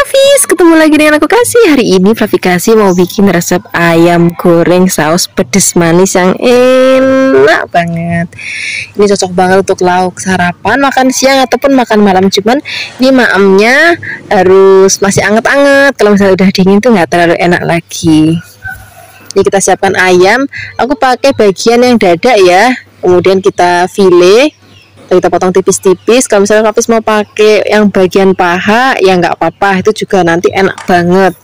Flavis, ketemu lagi dengan aku Kasih. Hari ini Flavi Kasih mau bikin resep ayam goreng saus pedas manis yang enak banget. Ini cocok banget untuk lauk sarapan, makan siang ataupun makan malam. Cuman ini maamnya harus masih anget-anget. Kalau misalnya udah dingin tuh nggak terlalu enak lagi. Ini kita siapkan ayam. Aku pakai bagian yang dada ya. Kemudian kita file. Kita potong tipis-tipis. Kalau misalnya Flavis mau pakai yang bagian paha ya nggak apa-apa, itu juga nanti enak banget.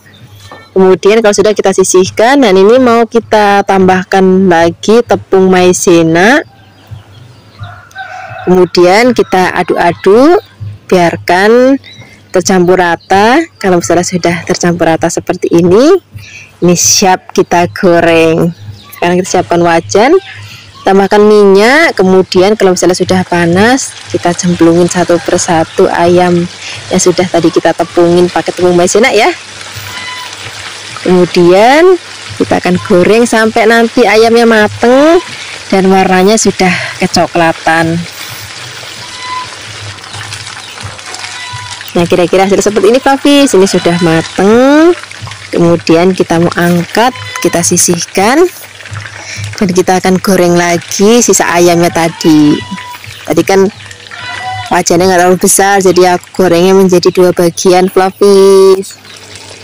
Kemudian kalau sudah kita sisihkan, dan ini mau kita tambahkan lagi tepung maizena. Kemudian kita aduk-aduk, biarkan tercampur rata. Kalau misalnya sudah tercampur rata seperti ini siap kita goreng. Sekarang kita siapkan wajan, tambahkan minyak. Kemudian kalau misalnya sudah panas, kita cemplungin satu persatu ayam yang sudah tadi kita tepungin pakai tepung maizena ya. Kemudian kita akan goreng sampai nanti ayamnya mateng dan warnanya sudah kecoklatan. Nah, kira-kira hasil seperti ini Flavis. Ini sudah mateng. Kemudian kita mau angkat, kita sisihkan. Dan kita akan goreng lagi sisa ayamnya tadi. Tadi kan wajannya nggak terlalu besar, jadi aku gorengnya menjadi dua bagian Flavis.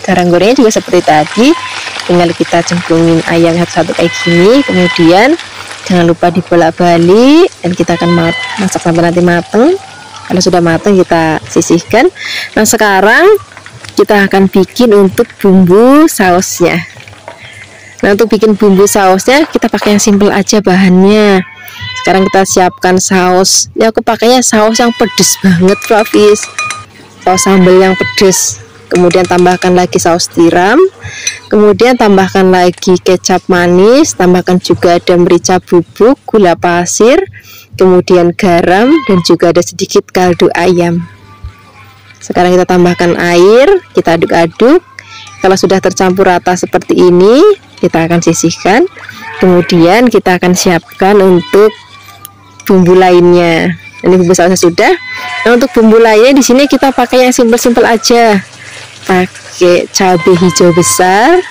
Cara gorengnya juga seperti tadi, tinggal kita cemplungin ayam satu-satu kayak gini. Kemudian jangan lupa dibolak-balik, dan kita akan masak sampai nanti mateng. Kalau sudah mateng kita sisihkan. Nah, sekarang kita akan bikin untuk bumbu sausnya. Nah, untuk bikin bumbu sausnya kita pakai yang simple aja bahannya. Sekarang kita siapkan saus. Ya, aku pakainya saus yang pedes banget Flavis. Saus sambal yang pedes. Kemudian tambahkan lagi saus tiram. Kemudian tambahkan lagi kecap manis. Tambahkan juga ada merica bubuk, gula pasir, kemudian garam, dan juga ada sedikit kaldu ayam. Sekarang kita tambahkan air, kita aduk-aduk. Kalau sudah tercampur rata seperti ini, kita akan sisihkan. Kemudian kita akan siapkan untuk bumbu lainnya. Ini bumbu sausnya sudah. Nah, untuk bumbu lainnya di sini kita pakai yang simpel-simpel aja. Pakai cabai hijau besar.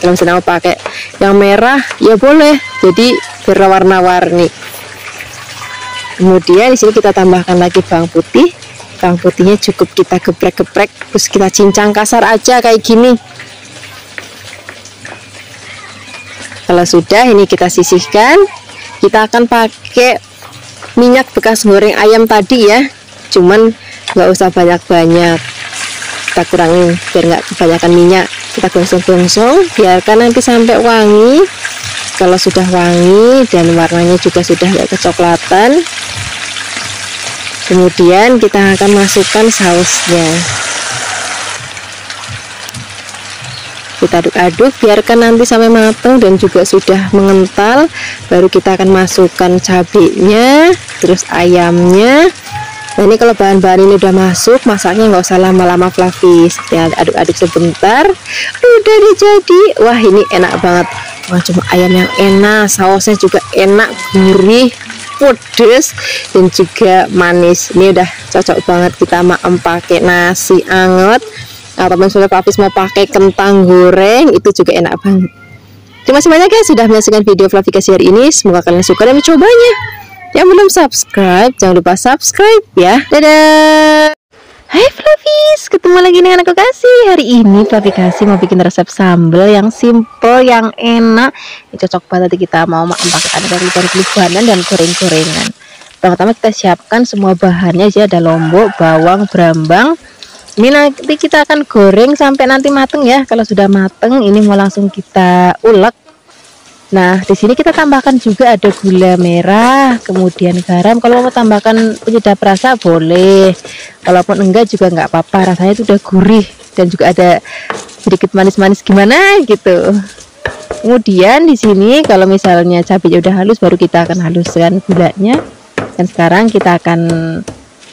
Kalau misalnya mau pakai yang merah ya boleh. Jadi berwarna-warni. Kemudian di sini kita tambahkan lagi bawang putih. Bawang putihnya cukup kita geprek-geprek, terus kita cincang kasar aja kayak gini. Kalau sudah, ini kita sisihkan. Kita akan pakai minyak bekas goreng ayam tadi ya, cuman nggak usah banyak-banyak, kita kurangin biar nggak kebanyakan minyak. Kita gongsong-gongsong, biarkan nanti sampai wangi. Kalau sudah wangi dan warnanya juga sudah agak kecoklatan, kemudian kita akan masukkan sausnya. Kita aduk-aduk, biarkan nanti sampai matang dan juga sudah mengental. Baru kita akan masukkan cabenya, terus ayamnya. Nah, ini kalau bahan-bahan ini udah masuk, masaknya nggak usah lama-lama Flavis. Ya, aduk-aduk sebentar, udah jadi. Wah, ini enak banget. Wah, cuma ayam yang enak, sausnya juga enak, gurih, pedes, dan juga manis. Ini udah cocok banget kita maem pakai nasi anget, ataupun sudah Flavis mau pakai kentang goreng, itu juga enak banget. Terima kasih banyak ya sudah menyaksikan video Flavi Kasih hari ini. Semoga kalian suka dan mencobanya. Yang belum subscribe, jangan lupa subscribe ya. Dadah. Hai Flavis, ketemu lagi dengan aku Kasih. Hari ini Flavi Kasih mau bikin resep sambal yang simple, yang enak. Ini cocok banget kita mau pakai dari bahan dan goreng-gorengan. Pertama kita siapkan semua bahannya aja, ada lombok, bawang, brambang. Ini nanti kita akan goreng sampai nanti mateng ya. Kalau sudah mateng, ini mau langsung kita ulek. Nah, di sini kita tambahkan juga ada gula merah, kemudian garam. Kalau mau tambahkan penyedap rasa boleh. Kalaupun enggak juga nggak apa-apa. Rasanya itu udah gurih dan juga ada sedikit manis-manis gimana gitu. Kemudian di sini kalau misalnya cabenya udah halus, baru kita akan haluskan gulanya. Dan sekarang kita akan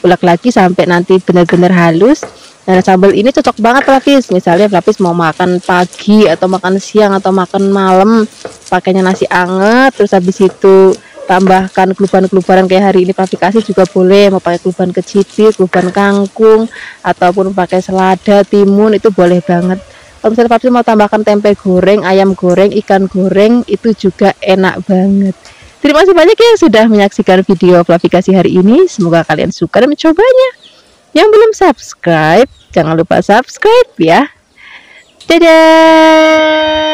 ulek lagi sampai nanti benar-benar halus. Nah, sambal ini cocok banget Flavis. Misalnya Flavis mau makan pagi atau makan siang atau makan malam, pakainya nasi anget, terus habis itu tambahkan keluban-kelubaran kayak hari ini Fluffy kasih juga boleh, mau pakai keluban kecipit, keluban kangkung, ataupun pakai selada, timun, itu boleh banget. Kalau misalnya Fluffy mau tambahkan tempe goreng, ayam goreng, ikan goreng, itu juga enak banget. Terima kasih banyak ya sudah menyaksikan video Fluffy kasih hari ini. Semoga kalian suka dan mencobanya. Yang belum subscribe, jangan lupa subscribe ya. Dadah.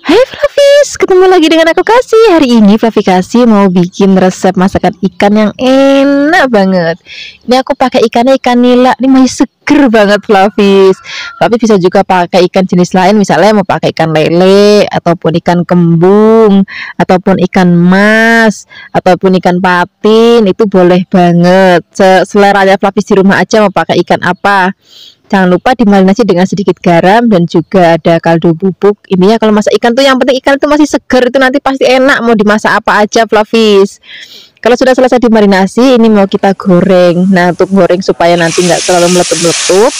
Hai Fluffies, ketemu lagi dengan aku Kasih. Hari ini Fluffy kasih mau bikin resep masakan ikan yang enak banget. Ini aku pakai ikannya ikan nila. Ini masih seger banget Fluffies. Tapi bisa juga pakai ikan jenis lain, misalnya mau pakai ikan lele, ataupun ikan kembung, ataupun ikan mas, ataupun ikan patin. Itu boleh banget. Seleranya Fluffies di rumah aja mau pakai ikan apa. Jangan lupa dimarinasi dengan sedikit garam dan juga ada kaldu bubuk. Intinya kalau masak ikan tuh yang penting ikan itu masih segar, itu nanti pasti enak mau dimasak apa aja Fluffies. Kalau sudah selesai dimarinasi, ini mau kita goreng. Nah, untuk goreng supaya nanti nggak terlalu meletup-meletup,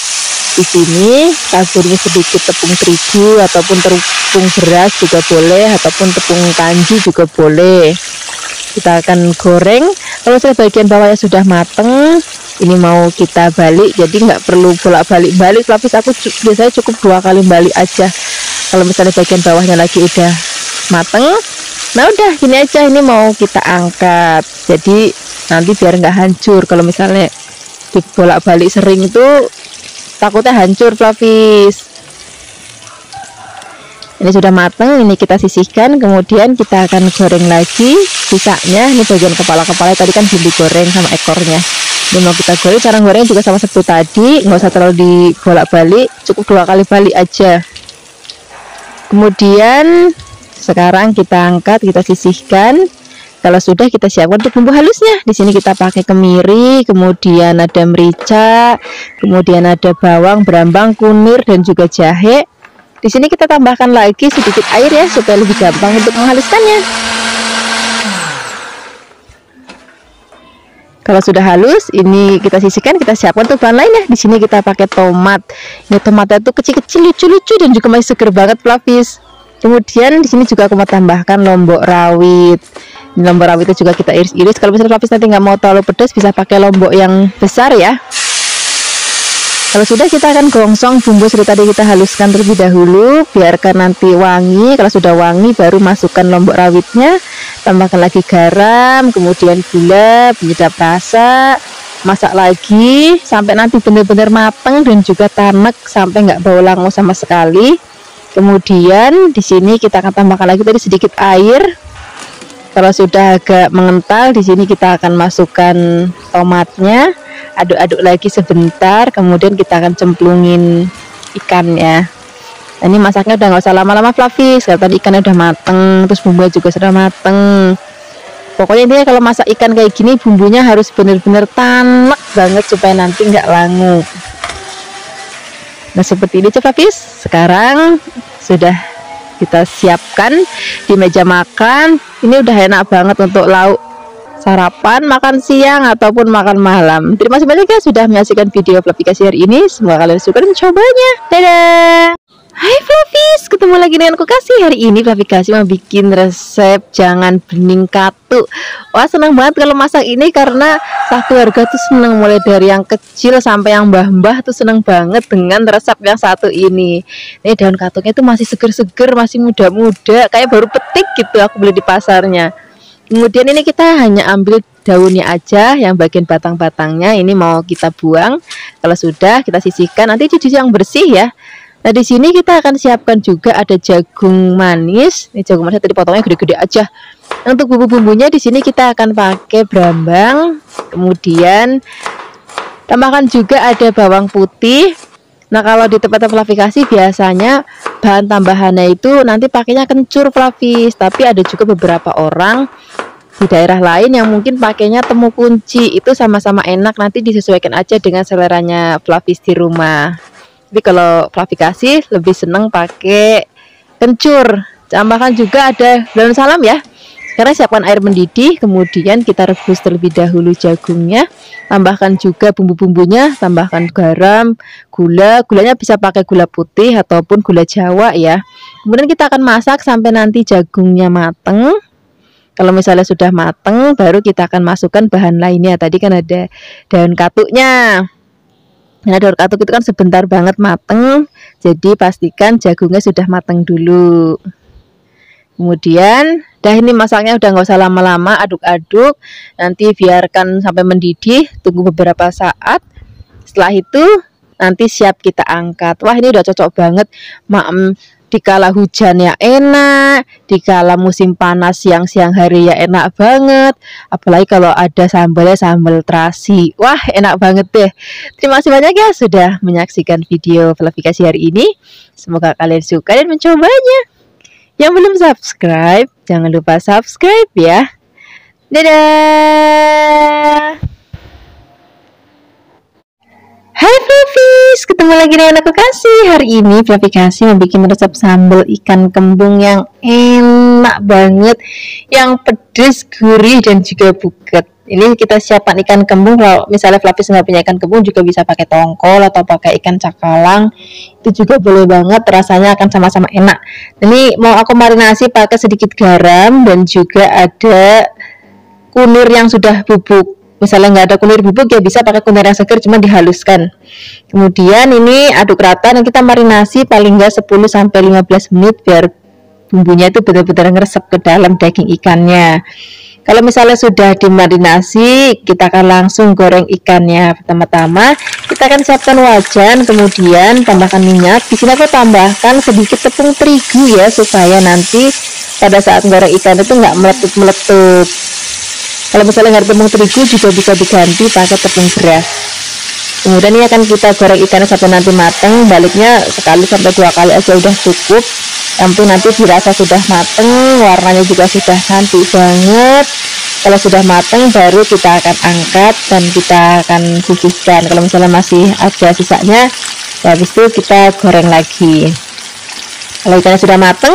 di sini taburnya sedikit tepung terigu ataupun tepung beras juga boleh, ataupun tepung kanji juga boleh. Kita akan goreng. Kalau misalnya bagian bawahnya sudah mateng, ini mau kita balik, jadi nggak perlu bolak-balik Fluffies. Aku biasanya cukup 2 kali balik aja kalau misalnya bagian bawahnya lagi udah mateng. Nah udah gini aja, ini mau kita angkat, jadi nanti biar nggak hancur. Kalau misalnya dibolak-balik sering itu takutnya hancur Fluffies. Ini sudah mateng, ini kita sisihkan, kemudian kita akan goreng lagi sisanya. Ini bagian kepala-kepala tadi kan belum digoreng sama ekornya. Ini mau kita goreng, cara goreng juga sama seperti tadi, nggak usah terlalu dibolak-balik, cukup 2 kali balik aja. Kemudian sekarang kita angkat, kita sisihkan. Kalau sudah, kita siapkan untuk bumbu halusnya. Di sini kita pakai kemiri, kemudian ada merica, kemudian ada bawang, brambang, kunir, dan juga jahe. Di sini kita tambahkan lagi sedikit air ya, supaya lebih gampang untuk menghaluskannya. Kalau sudah halus, ini kita sisihkan, kita siapkan untuk bahan lainnya. Di sini kita pakai tomat. Ini tomatnya tuh kecil-kecil, lucu-lucu, dan juga masih seger banget Fluffies. Kemudian di sini juga aku mau tambahkan lombok rawit. Ini lombok rawit itu juga kita iris-iris. Kalau misalnya Fluffies nanti nggak mau terlalu pedas, bisa pakai lombok yang besar ya. Kalau sudah, kita akan gongsong bumbu seperti tadi, kita haluskan terlebih dahulu, biarkan nanti wangi. Kalau sudah wangi, baru masukkan lombok rawitnya, tambahkan lagi garam, kemudian gula, penyedap rasa, masak lagi sampai nanti benar-benar matang dan juga tanek, sampai nggak bau langu sama sekali. Kemudian di sini kita akan tambahkan lagi tadi sedikit air. Kalau sudah agak mengental, di sini kita akan masukkan tomatnya. Aduk-aduk lagi sebentar, kemudian kita akan cemplungin ikannya. Nah, ini masaknya udah nggak usah lama-lama Fluffies, karena tadi ikannya udah mateng, terus bumbunya juga sudah mateng. Pokoknya intinya kalau masak ikan kayak gini, bumbunya harus benar-benar tanek banget supaya nanti nggak langu. Nah seperti ini Fluffies. Sekarang sudah kita siapkan di meja makan. Ini udah enak banget untuk lauk sarapan, makan siang, ataupun makan malam. Terima kasih banyak ya sudah menyaksikan video Fluffy kasih hari ini. Semoga kalian suka dan mencobanya. Dadah. Hai Fluffies, ketemu lagi dengan aku Kasih. Hari ini Fluffy kasih mau bikin resep jangan bening katu. Wah senang banget kalau masak ini, karena satu keluarga tuh senang, mulai dari yang kecil sampai yang mbah-mbah tuh senang banget dengan resep yang satu ini. Ini daun katungnya tuh masih seger-seger, masih muda-muda, kayak baru petik gitu aku beli di pasarnya. Kemudian ini kita hanya ambil daunnya aja, yang bagian batang-batangnya ini mau kita buang. Kalau sudah, kita sisihkan, nanti cuci yang bersih ya. Nah di sini kita akan siapkan juga ada jagung manis. Ini jagung manis tadi potongnya gede-gede aja. Untuk bumbu-bumbunya di sini kita akan pakai brambang, kemudian tambahkan juga ada bawang putih. Nah kalau di tempat Fluffy kasih biasanya bahan tambahannya itu nanti pakainya kencur Fluffies, tapi ada juga beberapa orang di daerah lain yang mungkin pakainya temu kunci. Itu sama-sama enak, nanti disesuaikan aja dengan seleranya Fluffies di rumah. Tapi kalau Fluffy kasih lebih seneng pakai kencur. Tambahkan juga ada daun salam ya. Karena siapkan air mendidih, kemudian kita rebus terlebih dahulu jagungnya, tambahkan juga bumbu-bumbunya, tambahkan garam, gulanya bisa pakai gula putih ataupun gula Jawa ya. Kemudian kita akan masak sampai nanti jagungnya mateng. Kalau misalnya sudah mateng, baru kita akan masukkan bahan lainnya. Tadi kan ada daun katuknya. Nah, daun katuk itu kan sebentar banget mateng, jadi pastikan jagungnya sudah mateng dulu. Kemudian, ini masaknya udah nggak usah lama-lama, aduk-aduk, nanti biarkan sampai mendidih, tunggu beberapa saat. Setelah itu, nanti siap kita angkat. Wah, ini udah cocok banget, dikala hujan ya enak, dikala musim panas siang hari ya enak banget. Apalagi kalau ada sambalnya sambal terasi. Wah, enak banget deh. Terima kasih banyak ya sudah menyaksikan video Flavikasih hari ini. Semoga kalian suka dan mencobanya. Yang belum subscribe, jangan lupa subscribe ya. Dadah. Hai Flavis, ketemu lagi dengan aku Kasih. Hari ini Flavikasih membuat resep sambal ikan kembung yang enak banget, yang pedas, gurih dan juga buget. Ini kita siapkan ikan kembung. Kalau misalnya Flavis nggak punya ikan kembung, juga bisa pakai tongkol atau pakai ikan cakalang. Itu juga boleh banget, rasanya akan sama-sama enak. Ini mau aku marinasi pakai sedikit garam dan juga ada kunir yang sudah bubuk. Misalnya nggak ada kunir bubuk ya bisa pakai kunir yang segar, cuma dihaluskan. Kemudian ini aduk rata dan kita marinasi paling nggak 10-15 menit biar bumbunya itu benar-benar ngeresep ke dalam daging ikannya. Kalau misalnya sudah dimarinasi, kita akan langsung goreng ikannya. Pertama-tama kita akan siapkan wajan, kemudian tambahkan minyak. Di sini aku tambahkan sedikit tepung terigu ya, supaya nanti pada saat goreng ikan itu nggak meletup-meletup. Kalau misalnya nggak ada tepung terigu juga bisa diganti pakai tepung beras. Kemudian ini akan kita goreng ikannya sampai nanti matang. Baliknya sekali sampai 2 kali aja udah cukup. Sampai nanti dirasa sudah mateng, warnanya juga sudah cantik banget. Kalau sudah mateng baru kita akan angkat dan kita akan sisihkan. Kalau misalnya masih ada sisanya, habis itu kita goreng lagi. Kalau ikannya sudah mateng,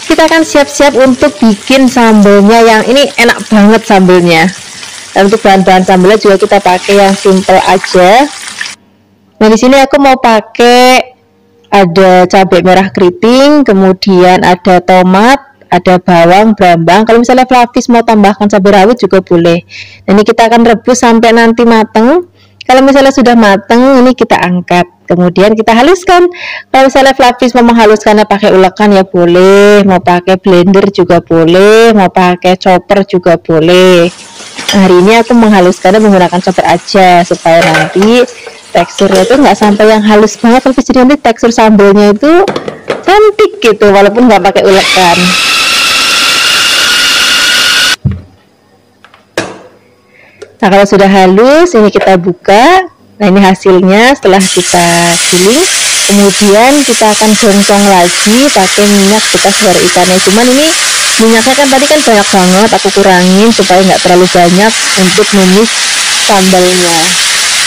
kita akan siap-siap untuk bikin sambelnya yang ini enak banget sambelnya. Dan untuk bahan-bahan sambelnya juga kita pakai yang simple aja. Nah, di sini aku mau pakai ada cabai merah keriting, kemudian ada tomat, ada bawang, brambang. Kalau misalnya Flavis mau tambahkan cabai rawit juga boleh. Ini kita akan rebus sampai nanti mateng. Kalau misalnya sudah mateng, ini kita angkat. Kemudian kita haluskan. Kalau misalnya Flavis mau menghaluskannya pakai ulekan ya boleh, mau pakai blender juga boleh, mau pakai chopper juga boleh. Nah, hari ini aku menghaluskannya menggunakan chopper aja supaya nanti teksturnya itu nggak sampai yang halus banget, tapi jadi nanti tekstur sambalnya itu cantik gitu walaupun nggak pakai ulekan. Nah, kalau sudah halus ini kita buka. Nah, ini hasilnya setelah kita giling. Kemudian kita akan goncong lagi pakai minyak bekas goreng ikannya. Cuman ini minyaknya kan tadi kan banyak banget, aku kurangin supaya nggak terlalu banyak untuk numis sambalnya.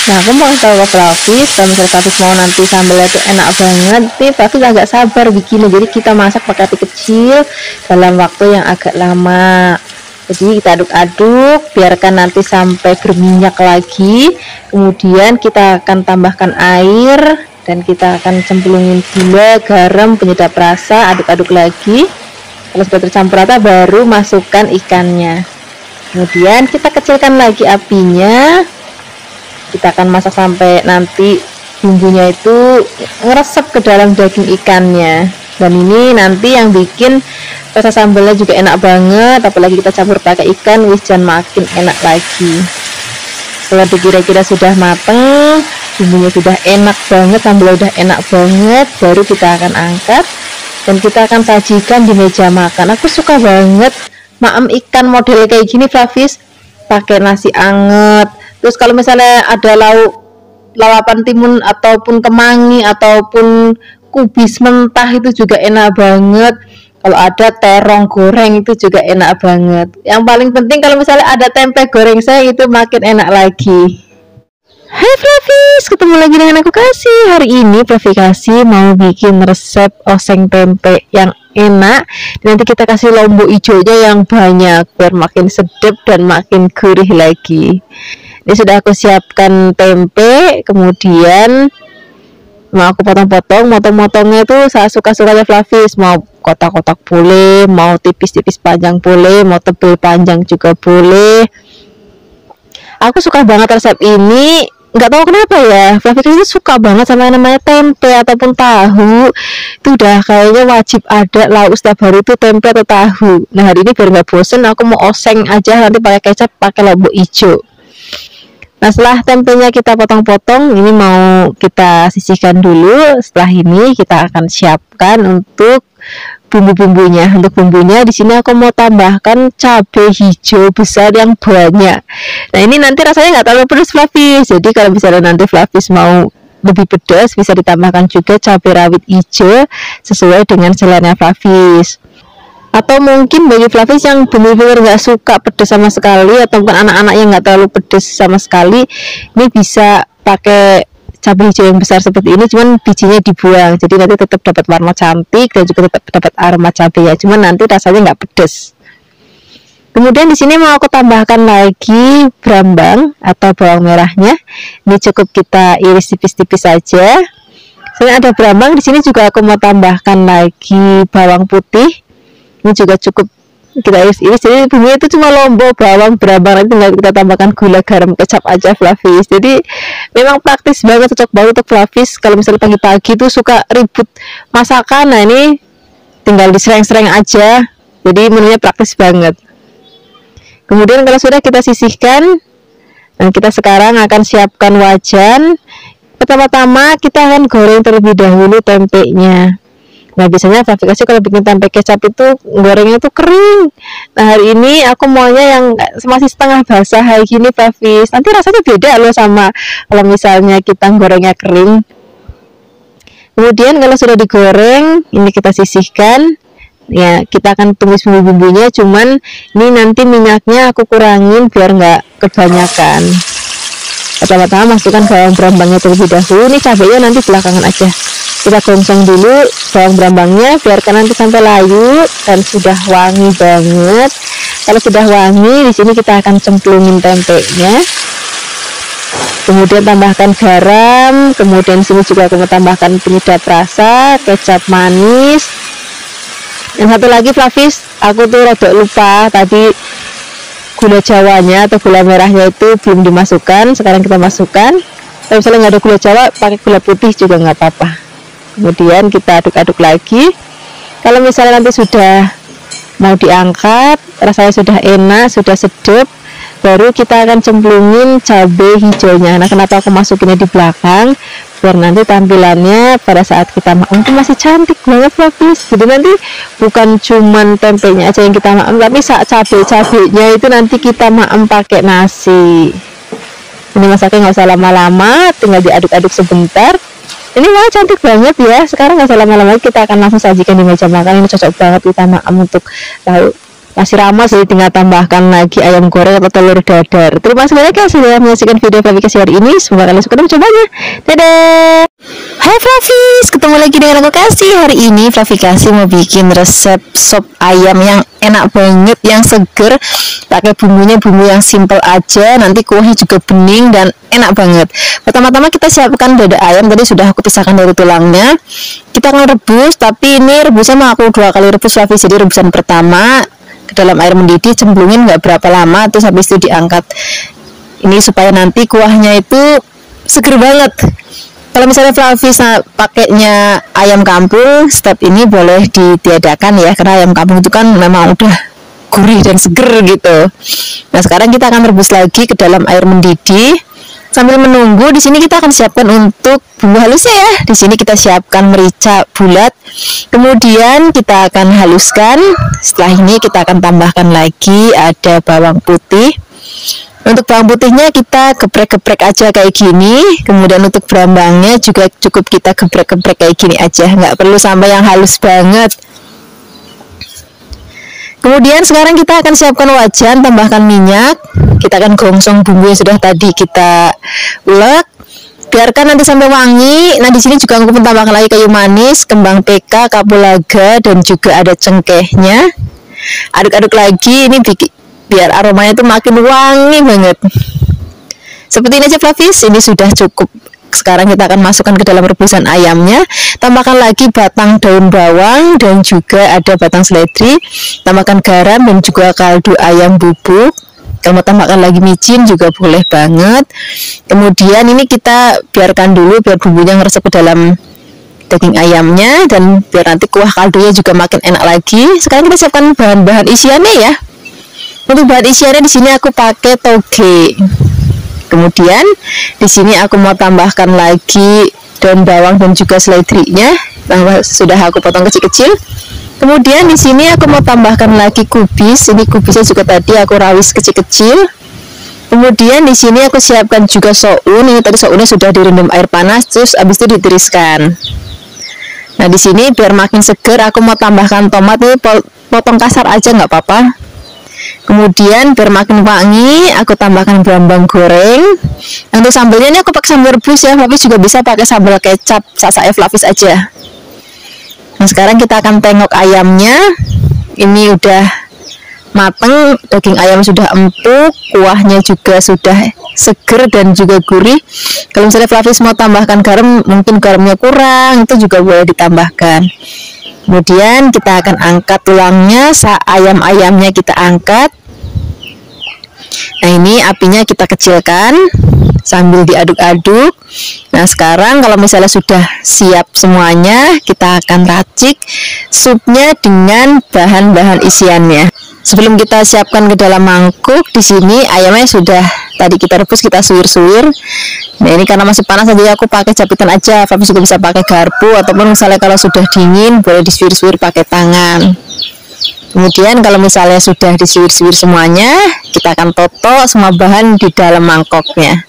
Nah, aku mau tahu ke Flavis, kalau misalnya Flavis mau nanti sambalnya itu enak banget, tapi Flavis agak sabar bikinnya. Jadi kita masak pakai api kecil dalam waktu yang agak lama. Jadi kita aduk-aduk, biarkan nanti sampai berminyak lagi. Kemudian kita akan tambahkan air dan kita akan cemplungin gula, garam, penyedap rasa, aduk-aduk lagi. Kalau sudah tercampur rata baru masukkan ikannya. Kemudian kita kecilkan lagi apinya. Kita akan masak sampai nanti bumbunya itu ngeresep ke dalam daging ikannya. Dan ini nanti yang bikin rasa sambalnya juga enak banget, apalagi kita campur pakai ikan, dan makin enak lagi. Kalau kira-kira sudah mateng, bumbunya sudah enak banget, sambalnya udah enak banget, baru kita akan angkat dan kita akan sajikan di meja makan. Aku suka banget ikan model kayak gini Flavis, pakai nasi anget. Terus kalau misalnya ada lalapan timun ataupun kemangi ataupun kubis mentah itu juga enak banget. Kalau ada terong goreng itu juga enak banget. Yang paling penting kalau misalnya ada tempe goreng saya itu makin enak lagi. Hai Flavis, ketemu lagi dengan aku Kasih. Hari ini Fluffy Kasih mau bikin resep oseng tempe yang enak. Nanti kita kasih lombok hijaunya yang banyak biar makin sedap dan makin gurih lagi. Ini sudah aku siapkan tempe, kemudian mau aku potong-potong. Motong-motongnya itu saya suka-sukanya Fluffy, mau kotak-kotak boleh, mau tipis-tipis panjang boleh, mau tebal panjang juga boleh. Aku suka banget resep ini, nggak tahu kenapa ya, Fluffy itu suka banget sama yang namanya tempe ataupun tahu. Itu udah kayaknya wajib ada lauk setiap hari itu tempe atau tahu. Nah hari ini biar nggak bosen, aku mau oseng aja, nanti pakai kecap, pakai lombok hijau. Nah setelah tempenya kita potong-potong, ini mau kita sisihkan dulu. Setelah ini kita akan siapkan untuk bumbu-bumbunya. Untuk bumbunya di sini aku mau tambahkan cabai hijau besar yang banyak. Nah ini nanti rasanya nggak terlalu pedas Fluffy. Jadi kalau misalnya nanti Fluffy mau lebih pedas, bisa ditambahkan juga cabai rawit hijau sesuai dengan selera Fluffy. Atau mungkin bagi Fluffy yang benar-benar nggak suka pedas sama sekali, ataupun anak-anak yang nggak terlalu pedas sama sekali, ini bisa pakai cabai hijau yang besar seperti ini, cuman bijinya dibuang, jadi nanti tetap dapat warna cantik dan juga tetap dapat aroma cabai ya, cuman nanti rasanya nggak pedas. Kemudian di sini mau aku tambahkan lagi brambang atau bawang merahnya. Ini cukup kita iris tipis-tipis saja. Selain ada brambang, di sini juga aku mau tambahkan lagi bawang putih. Ini juga cukup kita iris-iris. Jadi bumbunya itu cuma lombok, bawang, brambang, nanti tinggal kita tambahkan gula, garam, kecap aja Fluffy. Jadi memang praktis banget, cocok banget untuk Fluffy kalau misalnya pagi-pagi itu suka ribut masakan. Nah ini tinggal disereng-sereng aja, jadi menunya praktis banget. Kemudian kalau sudah kita sisihkan, dan kita sekarang akan siapkan wajan. Pertama-tama kita akan goreng terlebih dahulu tempenya. Nah biasanya Fluffy Kasih kalau bikin tempe kecap itu gorengnya itu kering. Nah hari ini aku maunya yang masih setengah basah kayak gini Fluffy. Nanti rasanya beda loh sama kalau misalnya kita gorengnya kering. Kemudian kalau sudah digoreng, ini kita sisihkan. Ya kita akan tumis bumbu-bumbunya, cuman ini nanti minyaknya aku kurangin biar nggak kebanyakan. Pertama-tama masukkan bawang brambangnya terlebih dahulu. Ini cabenya nanti belakangan aja. Kita gongsong dulu bawang brambangnya, biarkan nanti sampai layu dan sudah wangi banget. Kalau sudah wangi, di sini kita akan cemplungin tempenya. Kemudian tambahkan garam, kemudian sini juga aku mau tambahkan penyedap rasa, kecap manis. Yang satu lagi Fluffy, aku tuh rada lupa tadi gula jawanya atau gula merahnya itu belum dimasukkan. Sekarang kita masukkan. Kalau misalnya nggak ada gula jawa, pakai gula putih juga nggak apa-apa. Kemudian kita aduk-aduk lagi. Kalau misalnya nanti sudah mau diangkat, rasanya sudah enak, sudah sedap, baru kita akan cemplungin cabai hijaunya. Nah kenapa aku masukinnya di belakang, biar nanti tampilannya pada saat kita makan itu masih cantik banget Fluffy. Jadi nanti bukan cuman tempenya aja yang kita makan, tapi saat cabai-cabainya itu nanti kita makan pakai nasi. Ini masaknya nggak usah lama-lama, tinggal diaduk-aduk sebentar. Ini malah cantik banget ya. Sekarang nggak usah lama-lama, kita akan langsung sajikan di meja makan. Ini cocok banget kita makan untuk lauk masih ramah, jadi tinggal tambahkan lagi ayam goreng atau telur dadar. Terima kasih banyak ya sudah menyaksikan video Fluffy Kasih hari ini. Semoga kalian suka dan mencobanya. Dadah. Hai Fluffy, ketemu lagi dengan aku Kasih. Hari ini Fluffy Kasih mau bikin resep sop ayam yang enak banget, yang seger. Pakai bumbunya bumbu yang simple aja, nanti kuahnya juga bening dan enak banget. Pertama-tama kita siapkan dada ayam, tadi sudah aku pisahkan dari tulangnya. Kita akan rebus, tapi ini rebusnya mau aku 2 kali rebus Fluffy. Jadi rebusan pertama ke dalam air mendidih, cemplungin nggak berapa lama, terus habis itu diangkat. Ini supaya nanti kuahnya itu seger banget. Kalau misalnya Fluffy pakainya ayam kampung, step ini boleh ditiadakan ya, karena ayam kampung itu kan memang udah gurih dan seger gitu. Nah sekarang kita akan rebus lagi ke dalam air mendidih. Sambil menunggu, di sini kita akan siapkan untuk bumbu halusnya ya. Di sini kita siapkan merica bulat. Kemudian kita akan haluskan. Setelah ini kita akan tambahkan lagi ada bawang putih. Untuk bawang putihnya kita geprek-geprek aja kayak gini. Kemudian untuk brambangnya juga cukup kita geprek-geprek kayak gini aja, nggak perlu sampai yang halus banget. Kemudian sekarang kita akan siapkan wajan, tambahkan minyak. Kita akan gongsong bumbu yang sudah tadi kita ulek. biarkan nanti sampai wangi. Nah di sini juga aku tambahkan lagi kayu manis, kembang PK, kapulaga, dan juga ada cengkehnya. Aduk-aduk lagi, ini biar aromanya tuh makin wangi banget. Seperti ini aja Flavis, ini sudah cukup. Sekarang kita akan masukkan ke dalam rebusan ayamnya. Tambahkan lagi batang daun bawang dan juga ada batang seledri. Tambahkan garam dan juga kaldu ayam bubuk. Kalau mau tambahkan lagi micin juga boleh banget. Kemudian ini kita biarkan dulu biar bumbunya ngeresep ke dalam daging ayamnya dan biar nanti kuah kaldunya juga makin enak lagi. Sekarang kita siapkan bahan-bahan isiannya ya. Untuk bahan isiannya di sini aku pakai toge. Kemudian di sini aku mau tambahkan lagi daun bawang dan juga seledrinya yang sudah aku potong kecil-kecil. Kemudian di sini aku mau tambahkan lagi kubis. Ini kubisnya juga tadi aku rawis kecil-kecil. Kemudian di sini aku siapkan juga soun. Ini tadi sounnya sudah direndam air panas, terus habis itu ditiriskan. Nah di sini biar makin seger, aku mau tambahkan tomat. Ini potong kasar aja nggak apa-apa. Kemudian biar makin wangi, aku tambahkan bawang goreng. Untuk sambalnya ini aku pakai sambal rebus ya, Flavis juga bisa pakai sambal kecap, saya Flavis aja. Nah sekarang kita akan tengok ayamnya. Ini udah mateng, daging ayam sudah empuk, kuahnya juga sudah seger dan juga gurih. Kalau misalnya Flavis mau tambahkan garam, mungkin garamnya kurang, itu juga boleh ditambahkan. Kemudian kita akan angkat tulangnya, ayam-ayamnya kita angkat. Nah ini apinya kita kecilkan sambil diaduk-aduk. Nah sekarang kalau misalnya sudah siap semuanya, kita akan racik supnya dengan bahan-bahan isiannya. Sebelum kita siapkan ke dalam mangkuk, di sini ayamnya sudah tadi kita rebus, kita suwir-suwir. Nah ini karena masih panas, jadi aku pakai japitan aja. Flavis juga bisa pakai garpu, ataupun misalnya kalau sudah dingin boleh disuwir-suwir pakai tangan. Kemudian kalau misalnya sudah disuwir-suwir semuanya, kita akan toto semua bahan di dalam mangkoknya.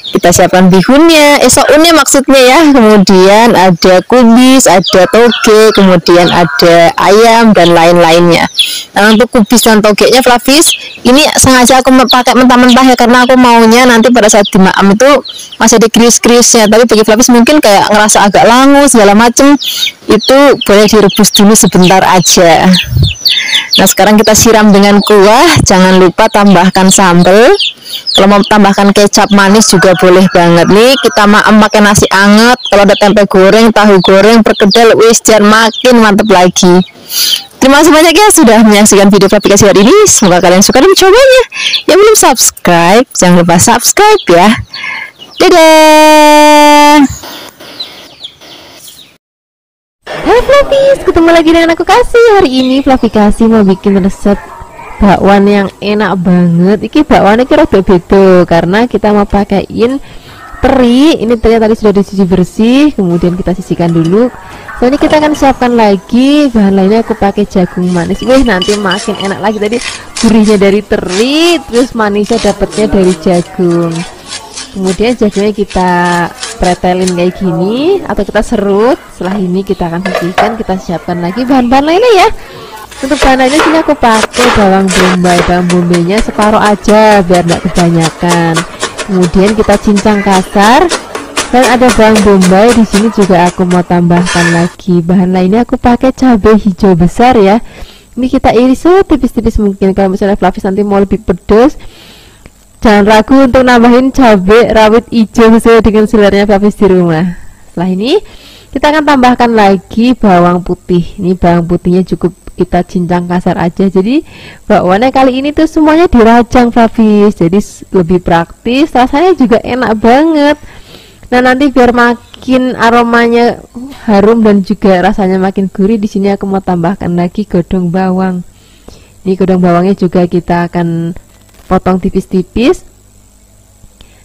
Kita siapkan bihunnya, sounnya maksudnya ya. Kemudian ada kubis, ada toge, kemudian ada ayam dan lain-lainnya. Nah untuk kubis dan togenya Flavis, ini sengaja aku pakai mentah-mentah ya, karena aku maunya nanti pada saat dimaam itu masih ada krius-kriusnya. Tapi bagi Flavis mungkin kayak ngerasa agak langu segala macem, itu boleh direbus dulu sebentar aja. Nah sekarang kita siram dengan kuah. Jangan lupa tambahkan sambal. Kalau mau tambahkan kecap manis juga boleh banget. Nih kita maem pakai nasi anget. Kalau ada tempe goreng, tahu goreng, perkedel, wis jan makin mantep lagi. Terima kasih banyak ya sudah menyaksikan video aplikasi hari ini. Semoga kalian suka dan mencobanya. Yang belum subscribe, jangan lupa subscribe ya. Dadah. Hai Flavis, ketemu lagi dengan aku Kasih. Hari ini Flavi Kasih mau bikin resep bakwan yang enak banget. Iki bakwan ini rada beda karena kita mau pakaiin teri. Ini teri tadi sudah dicuci bersih, kemudian kita sisihkan dulu. Soalnya kita akan siapkan lagi bahan lainnya. Aku pakai jagung manis. Wih, nanti makin enak lagi. Tadi gurihnya dari teri, terus manisnya dapatnya dari jagung. Kemudian jagungnya kita pretelin kayak gini atau kita serut. Setelah ini kita akan sisihkan, kita siapkan lagi bahan-bahan lainnya ya. Untuk bahan lainnya sini aku pakai bawang bombay. Bawang bombaynya separuh aja biar tidak kebanyakan. Kemudian kita cincang kasar. Dan ada bawang bombay di sini juga aku mau tambahkan lagi. Bahan lainnya aku pakai cabai hijau besar ya. Ini kita iris tipis-tipis mungkin. Kalau misalnya Flavis nanti mau lebih pedas, jangan ragu untuk nambahin cabai rawit hijau sesuai dengan seleranya Flavis di rumah. Setelah ini kita akan tambahkan lagi bawang putih. Ini bawang putihnya cukup kita cincang kasar aja. Jadi bakwannya kali ini tuh semuanya dirajang Flavis. Jadi lebih praktis, rasanya juga enak banget. Nah nanti biar makin aromanya harum dan juga rasanya makin gurih, di sini aku mau tambahkan lagi godong bawang. Ini godong bawangnya juga kita akan potong tipis-tipis.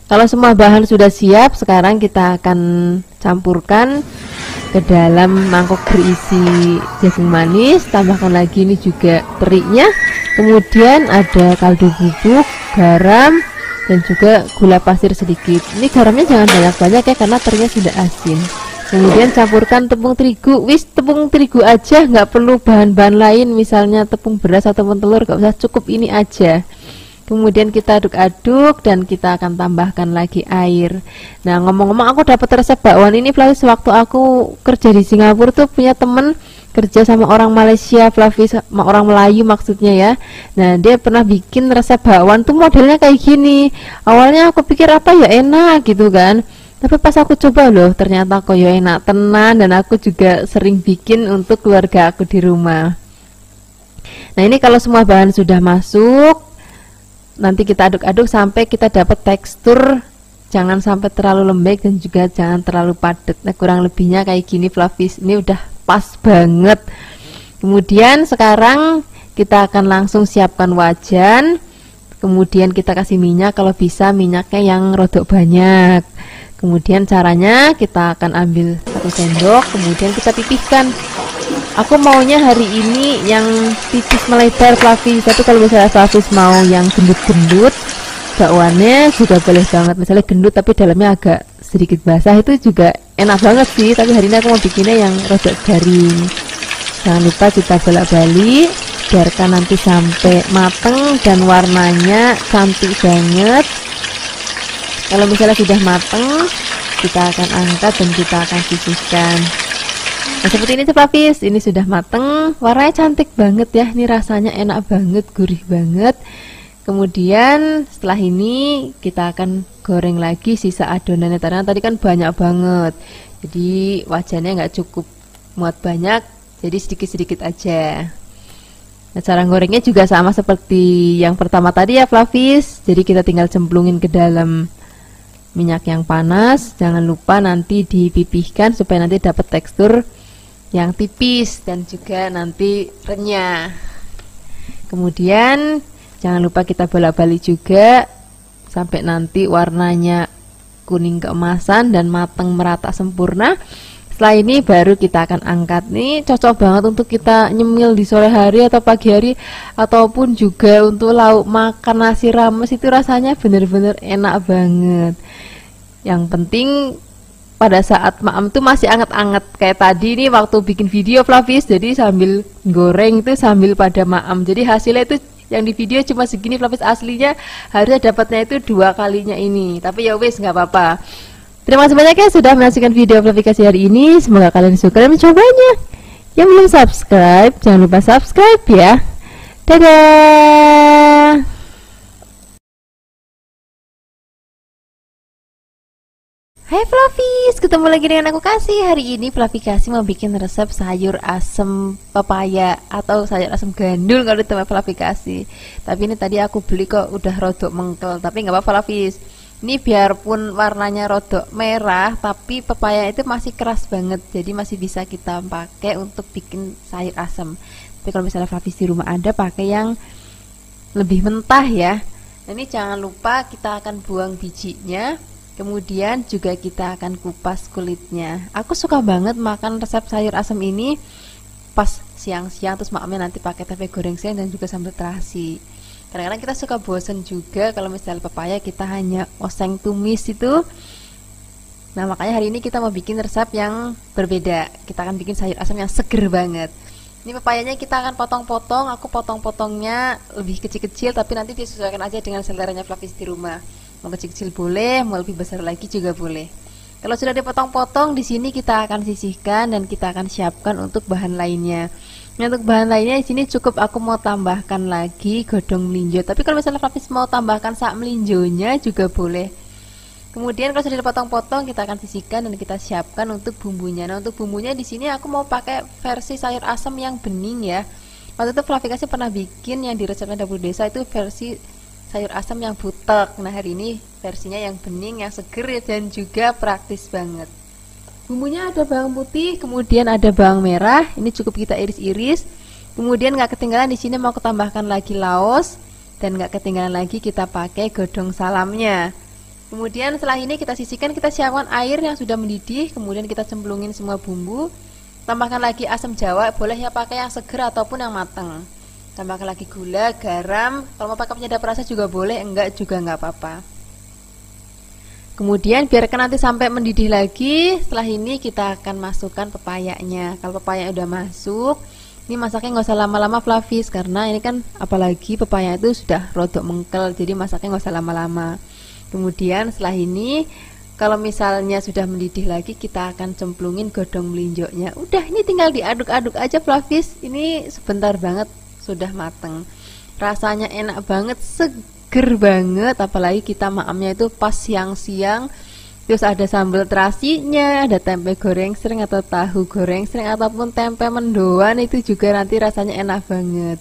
Kalau semua bahan sudah siap, sekarang kita akan campurkan ke dalam mangkok berisi jagung manis. Tambahkan lagi ini juga terinya, kemudian ada kaldu bubuk, garam, dan juga gula pasir sedikit. Ini garamnya jangan banyak-banyak ya, karena terinya sudah asin. Kemudian campurkan tepung terigu. Wis tepung terigu aja, nggak perlu bahan-bahan lain, misalnya tepung beras ataupun telur, nggak usah, cukup ini aja. Kemudian kita aduk-aduk dan kita akan tambahkan lagi air. Nah, ngomong-ngomong aku dapat resep bakwan ini Flavis waktu aku kerja di Singapura tuh, punya temen kerja sama orang Malaysia Flavis, sama orang Melayu maksudnya ya. Nah, dia pernah bikin resep bakwan tuh modelnya kayak gini. Awalnya aku pikir apa ya, enak gitu kan. Tapi pas aku coba loh, ternyata kok ya enak tenan, dan aku juga sering bikin untuk keluarga aku di rumah. Nah, ini kalau semua bahan sudah masuk, nanti kita aduk-aduk sampai kita dapat tekstur, jangan sampai terlalu lembek dan juga jangan terlalu padat. Nah, kurang lebihnya kayak gini Flavis, ini udah pas banget. Kemudian sekarang kita akan langsung siapkan wajan, kemudian kita kasih minyak, kalau bisa minyaknya yang rodok banyak. Kemudian caranya kita akan ambil 1 sendok, kemudian kita pipihkan. Aku maunya hari ini yang tipis melebar Flavis, tapi kalau misalnya Flavis mau yang gendut-gendut, bakwannya juga boleh banget. Misalnya gendut tapi dalamnya agak sedikit basah, itu juga enak banget sih. Tapi hari ini aku mau bikinnya yang rodok garing. Jangan lupa kita bolak-balik, biarkan nanti sampai mateng dan warnanya cantik banget. Kalau misalnya sudah mateng, kita akan angkat dan kita akan sisihkan. Nah, seperti ini Flavis, ini sudah mateng, warnanya cantik banget ya, ini rasanya enak banget, gurih banget. Kemudian setelah ini kita akan goreng lagi sisa adonannya, karena tadi kan banyak banget, jadi wajannya nggak cukup muat banyak, jadi sedikit-sedikit aja. Nah, cara gorengnya juga sama seperti yang pertama tadi ya Flavis, jadi kita tinggal cemplungin ke dalam minyak yang panas. Jangan lupa nanti dipipihkan supaya nanti dapat tekstur yang tipis dan juga nanti renyah. Kemudian jangan lupa kita bolak-balik juga sampai nanti warnanya kuning keemasan dan matang merata sempurna. Setelah ini baru kita akan angkat. Nih cocok banget untuk kita nyemil di sore hari atau pagi hari, ataupun juga untuk lauk makan nasi rames, itu rasanya bener-bener enak banget. Yang penting pada saat maem tuh masih anget-anget, kayak tadi nih waktu bikin video Flavis, jadi sambil goreng itu sambil pada maem, jadi hasilnya itu yang di video cuma segini Flavis, aslinya harusnya dapatnya itu 2 kalinya ini, tapi ya wes nggak apa-apa. Terima kasih banyak ya sudah menyaksikan video aplikasi hari ini, semoga kalian suka dan mencobanya. Yang belum subscribe jangan lupa subscribe ya. Dadah. Hai Flavis, ketemu lagi dengan aku Kasih. Hari ini Flavis Kasih mau bikin resep sayur asem pepaya atau sayur asem gandul kalau di tempat Flavis Kasih. Tapi ini tadi aku beli kok udah rodok mengkel, tapi nggak apa-apa Flavis. Ini biarpun warnanya rodok merah, tapi pepaya itu masih keras banget, jadi masih bisa kita pakai untuk bikin sayur asem. Tapi kalau misalnya Flavis di rumah ada, pakai yang lebih mentah ya. Nah, ini jangan lupa kita akan buang bijinya. Kemudian juga kita akan kupas kulitnya. Aku suka banget makan resep sayur asem ini pas siang-siang, terus malamnya nanti pakai tempe goreng siang dan juga sambal terasi. Kadang-kadang kita suka bosen juga kalau misalnya pepaya kita hanya oseng tumis itu. Nah, makanya hari ini kita mau bikin resep yang berbeda. Kita akan bikin sayur asem yang seger banget. Ini pepayanya kita akan potong-potong. Aku potong-potongnya lebih kecil-kecil, tapi nanti disesuaikan aja dengan seleranya Flavis di rumah. Mau kecil-kecil boleh, mau lebih besar lagi juga boleh. Kalau sudah dipotong-potong, di sini kita akan sisihkan dan kita akan siapkan untuk bahan lainnya. Nah, untuk bahan lainnya di sini cukup aku mau tambahkan lagi godong melinjo. Tapi kalau misalnya Flavis mau tambahkan sak melinjonya juga boleh. Kemudian kalau sudah dipotong-potong, kita akan sisihkan dan kita siapkan untuk bumbunya. Nah, untuk bumbunya di sini aku mau pakai versi sayur asam yang bening ya. Waktu itu Flavis Kasih pernah bikin yang di resepnya Dapur Desa itu versi sayur asam yang butek. Nah, hari ini versinya yang bening, yang seger dan juga praktis banget. Bumbunya ada bawang putih, kemudian ada bawang merah. Ini cukup kita iris-iris. Kemudian nggak ketinggalan di sini mau tambahkan lagi laos, dan nggak ketinggalan lagi kita pakai godong salamnya. Kemudian setelah ini kita sisihkan, kita siapkan air yang sudah mendidih. Kemudian kita cemplungin semua bumbu. Tambahkan lagi asam jawa, bolehnya pakai yang seger ataupun yang matang. Tambahkan lagi gula, garam. Kalau mau pakai penyedap rasa juga boleh, enggak juga enggak apa-apa. Kemudian biarkan nanti sampai mendidih lagi. Setelah ini kita akan masukkan pepayanya. Kalau pepaya udah masuk, Ini masaknya nggak usah lama-lama Flavis, karena ini kan apalagi pepaya itu sudah rodok mengkel, jadi masaknya nggak usah lama-lama. Kemudian setelah ini kalau misalnya sudah mendidih lagi, kita akan cemplungin godong melinjoknya. Udah, ini tinggal diaduk-aduk aja Flavis. Ini sebentar banget sudah mateng. Rasanya enak banget, seger banget, apalagi kita maamnya itu pas siang-siang. Terus ada sambal terasinya, ada tempe goreng sering atau tahu goreng sering ataupun tempe mendoan, itu juga nanti rasanya enak banget.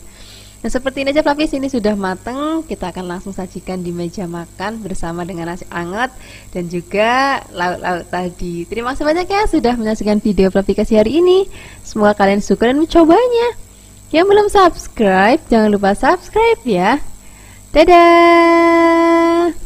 Nah seperti ini aja Flavis, ini sudah mateng. Kita akan langsung sajikan di meja makan bersama dengan nasi anget dan juga lauk-lauk tadi. Terima kasih banyak ya sudah menyaksikan video Flavikasi hari ini. Semoga kalian suka dan mencobanya. Yang belum subscribe, jangan lupa subscribe ya. Dadah.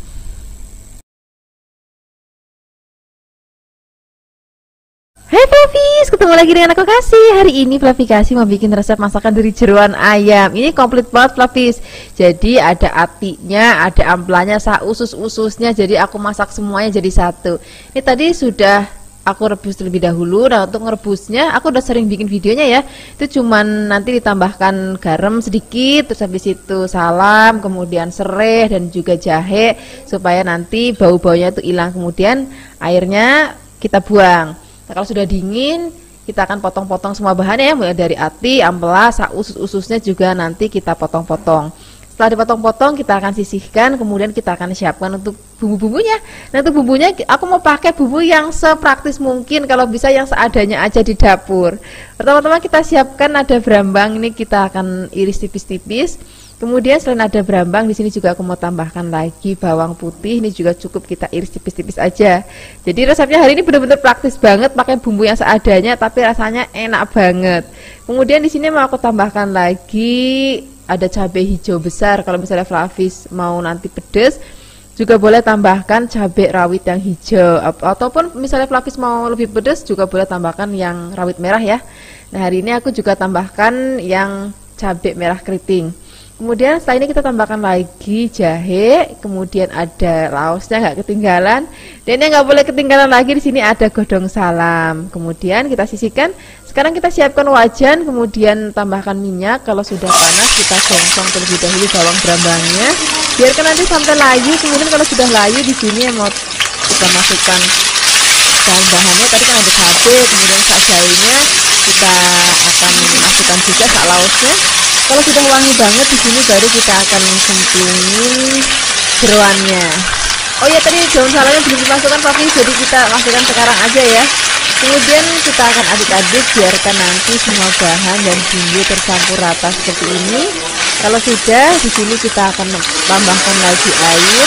Hai Flavis, ketemu lagi dengan aku Kasih. Hari ini Flavikasi mau bikin resep masakan dari jeroan ayam. Ini komplit banget Flavis. Jadi ada atinya, ada amplanya, usus-ususnya. Jadi aku masak semuanya jadi satu. Ini tadi sudah aku rebus terlebih dahulu. Nah untuk ngerebusnya aku udah sering bikin videonya ya. Itu cuman nanti ditambahkan garam sedikit, terus habis itu salam, kemudian serai dan juga jahe supaya nanti bau-baunya itu hilang. Kemudian airnya kita buang. Nah, kalau sudah dingin, kita akan potong-potong semua bahannya ya, mulai dari ati, ampela, usus-ususnya juga nanti kita potong-potong. Setelah dipotong-potong, kita akan sisihkan, kemudian kita akan siapkan untuk bumbu-bumbunya. Nah, untuk bumbunya aku mau pakai bumbu yang sepraktis mungkin, kalau bisa yang seadanya aja di dapur. Pertama-tama kita siapkan ada berambang, ini kita akan iris tipis-tipis. Kemudian selain ada berambang, di sini juga aku mau tambahkan lagi bawang putih. Ini juga cukup kita iris tipis-tipis aja. Jadi resepnya hari ini benar-benar praktis banget, pakai bumbu yang seadanya, tapi rasanya enak banget. Kemudian di sini mau aku tambahkan lagi ada cabai hijau besar. Kalau misalnya Flavis mau nanti pedes, juga boleh tambahkan cabai rawit yang hijau. Ataupun misalnya Flavis mau lebih pedes, juga boleh tambahkan yang rawit merah ya. Nah hari ini aku juga tambahkan yang cabai merah keriting. Kemudian setelah ini kita tambahkan lagi jahe, kemudian ada laosnya nggak ketinggalan, dan yang nggak boleh ketinggalan lagi di sini ada godong salam. Kemudian kita sisihkan. Sekarang kita siapkan wajan, kemudian tambahkan minyak. Kalau sudah panas kita gongsong terlebih dahulu bawang berambangnya, biarkan nanti sampai layu. Kemudian kalau sudah layu di sini mau kita masukkan bahan-bahannya. Tadi kan ada cabai, kemudian sak jahenya kita akan masukkan juga sak laosnya. Kalau sudah wangi banget di sini baru kita akan cemplungin jeroannya. Oh ya tadi daun salamnya belum dimasukkan Flavis, jadi kita masukkan sekarang aja ya. Kemudian kita akan aduk-aduk, biarkan nanti semua bahan dan bumbu tercampur rata seperti ini. Kalau sudah, di sini kita akan tambahkan lagi air.